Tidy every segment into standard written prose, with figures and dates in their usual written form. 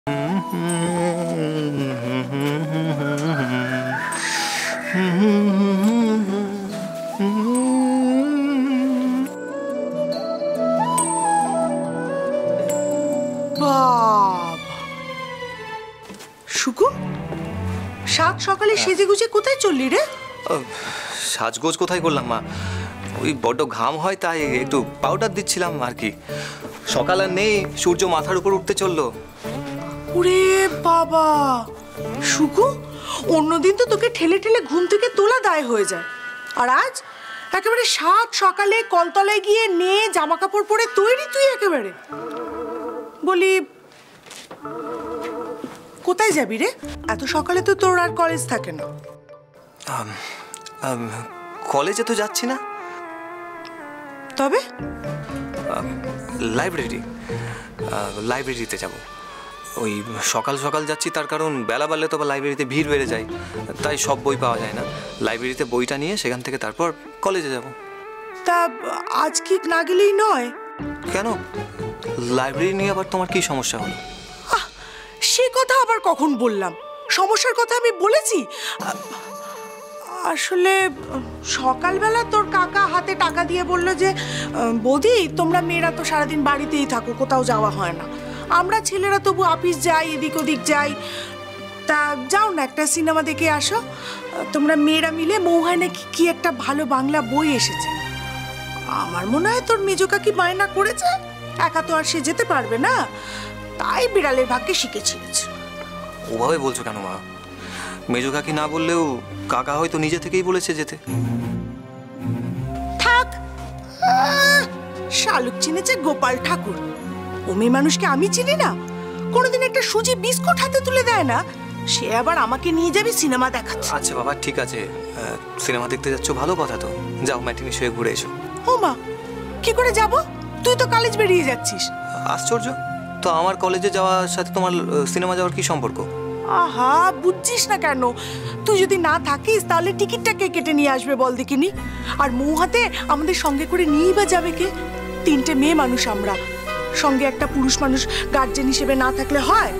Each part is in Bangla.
শুকু, সাত সকালে সেজে গুজে কোথায় চললি রে? সাজগোজ কোথায় করলাম মা, ওই বড্ড ঘাম হয় তাই একটু পাউডার দিচ্ছিলাম আর কি। সকাল আর নেই, সূর্য মাথার উপর উঠতে চললো। ওরে বাবা শুকু, অন্যদিন তো তোকে ঠেলে ঠেলে ঘুম থেকে তোলা দায় হয়ে যায়, আর আজ একেবারে সাত সকালে কলতলায় গিয়ে নে জামা কাপড় পরে তৈরি তুই একেবারে। বলি কোথায় যাবি রে? এত সকালে তো তোর আর কলেজ থাকে না। কলেজে তো যাচ্ছি না। তবে লাইব্রেরিতে যাব। ওই সকাল সকাল যাচ্ছি তার কারণ বেলা বাড়লে তো লাইব্রেরিতে ভিড় বেড়ে যায়, তাই সব বই পাওয়া যায় না। লাইব্রেরিতে বইটা নিয়ে সেখান থেকে তারপর কলেজে যাব। তা আজ কি না গেলেই নয়? কেন, লাইব্রেরি নিয়ে আবার তোমার কি সমস্যা হলো? সে কথা আবার কখন বললাম? সমস্যার কথা আমি বলেছি? আসলে সকালবেলা তোর কাকা হাতে টাকা দিয়ে বললো যে বৌদি তোমরা মেয়েরা তো সারাদিন বাড়িতেই থাকো, কোথাও যাওয়া হয় না, আমরা ছেলেরা তবু অফিস যাই, এদিক ওদিক যাই, তা যাও না একটা সিনেমা দেখে আসো। তোমরা মেয়েরা মিলে মৌহায় নাকি কি একটা ভালো বাংলা বই এসেছে। আমার মনে হয় তোর মেজো কাকি বায়না করেছে, একা তো আর সে যেতে পারবে না, তাই বিড়ালের ভাগ্যে শিখেছিলেছ। ওভাবে বলছো কেন মা? মেজো কাকি না বললেও কাকা হয়তো নিজে থেকেই বলেছে যেতে। থাক, শালুক চিনেছে গোপাল ঠাকুর, ও মেয়ে মানুষকে আমি চিনি না? কোনোদিন একটা সুজি বিস্কুট হাতে তুলে দেয় না, সে আবার আমাকে নিয়ে যাবে সিনেমা দেখাচ্ছে। আচ্ছা বাবা ঠিক আছে, সিনেমা দেখতে যাচ্ছ ভালো কথা, তো যাও ম্যাটিনি শুয়ে ঘুরে এসো। ও মা, কি করে যাব? তুই তো কলেজ বেরিয়ে যাচ্ছিস। আশ্চর্য, তো আমার কলেজে যাওয়ার সাথে তোমার সিনেমা যাওয়ার কি সম্পর্ক? আহা, বুঝছিস না কেন? তুই যদি না থাকিস তাহলে টিকিটটা কে কেটে নিয়ে আসবে বল দেখিনি? আর মৌহাতে আমাদের সঙ্গে করে নিয়েই বা যাবে কে? তিনটে মেয়ে মানুষ আমরা, সঙ্গে একটা পুরুষ মানুষ গার্জেন হিসেবে না থাকলে হয়?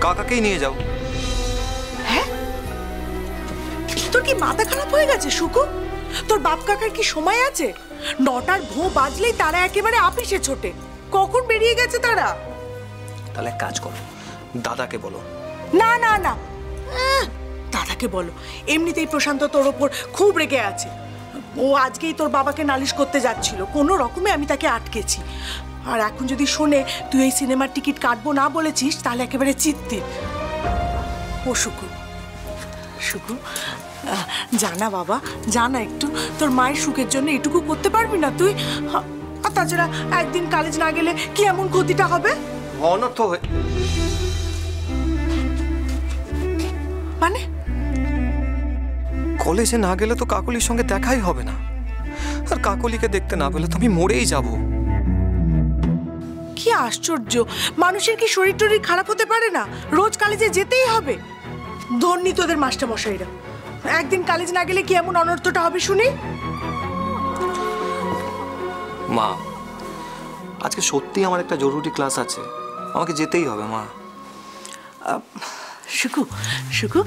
কাকাকেই নিয়ে যাও। হ্যাঁ, তোর কি মাথা খারাপ হয়ে গেছে শুকু? তোর বাপ কাকার কি সময় আছে? 9টার ভোঁ বাজলেই তারা একেবারে আপিসে ছোটে। কখন বেরিয়ে গেছে তারা? তাহলে এক কাজ করো, দাদাকে বলো। না না না, দাদাকে বলো? এমনিতেই প্রশান্ত তোর ওপর খুব রেগে আছে। ও আজকেই তোর বাবাকে নালিশ করতে যাচ্ছিল, কোনো রকমে আমি তাকে আটকেছি। আর এখন যদি শোনে তুই এই সিনেমার টিকিট কাটবো না বলেছিস, তাহলে একেবারে চিত্তি। ও শুকু, শুকু জানা বাবা, জানা একটু তোর মায়ের সুখের জন্য এটুকু করতে পারবি না তুই? আর তাছাড়া একদিন কলেজ না গেলে কি এমন ক্ষতিটা হবে? অনর্থ হয়ে মানে কলেজে না গেলে তো কাকলির সঙ্গে দেখাই হবে না, আর কাকলিকে দেখতে না পেলে তো আমি মরেই যাব। কি আশ্চর্য, মানুষের কি শরীর টরীর খারাপ হতে পারে না? রোজ কলেজে যেতেই হবে? ধন্যি তোদের মাস্টার মশাইরা, একদিন কলেজ না গেলে কি এমন অনর্থটা হবে শুনি? মা, আজকে সত্যি আমার একটা জরুরি ক্লাস আছে, আমাকে যেতেই হবে মা। শুকু, শুকু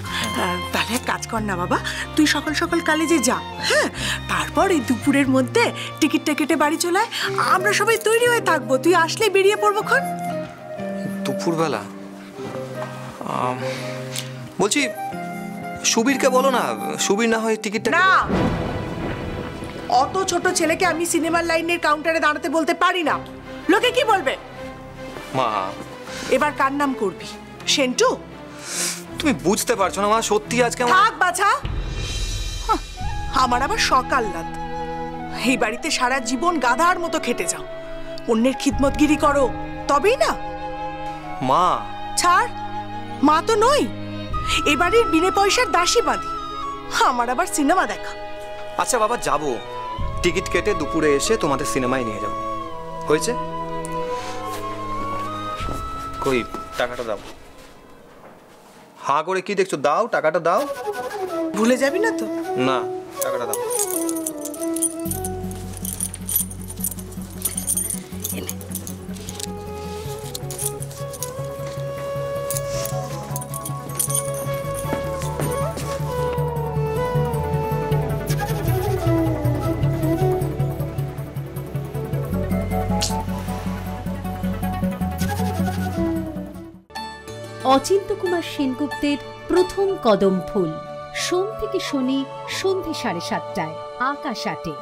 তাহলে এক কাজ কর না বাবা, তুই সকাল সকাল কলেজে যা, হ্যাঁ? তারপর এই দুপুরের মধ্যে টিকিটটা কেটে বাড়ি চলে আয়, আমরা সবাই তৈরি হয়ে থাকবো, তুই আসলেই বেরিয়ে পড়বো খন। দুপুরবেলা? বলছি সুবীরকে বলো না, সুবীর না হয় টিকিটটা। না, অত ছোট ছেলেকে আমি সিনেমার লাইনের কাউন্টারে দাঁড়াতে বলতে পারি না, লোকে কি বলবে? মা এবার কার নাম করবি? সেন্টু? তুমি বুঝতে পারছো না মা, সত্যি আজকে থাক বাছা, আমার আবার সকাল রাত। এই বাড়িতে সারা জীবন গাধার মতো খেটে যাও, অন্যের খিদমতগিরি করো, তবেই না? মা ছাড়, মা তো নই, এবারের বিনে পয়সার দাসী বাঁধি, আমার আবার সিনেমা দেখা। আচ্ছা বাবা যাবো, টিকিট কেটে দুপুরে এসে তোমাদের সিনেমায় নিয়ে যাবো, হয়েছে? কই টাকাটা দাও। হাঁ করে কি দেখছো, দাও টাকাটা দাও। ভুলে যাবি না তো? না, টাকাটা দাও। অচিন্ত্য কুমার সেনগুপ্তের প্রথম কদম ফুল, সোম থেকে শনি সন্ধে 7:30টায়, আকাশ 8-এ।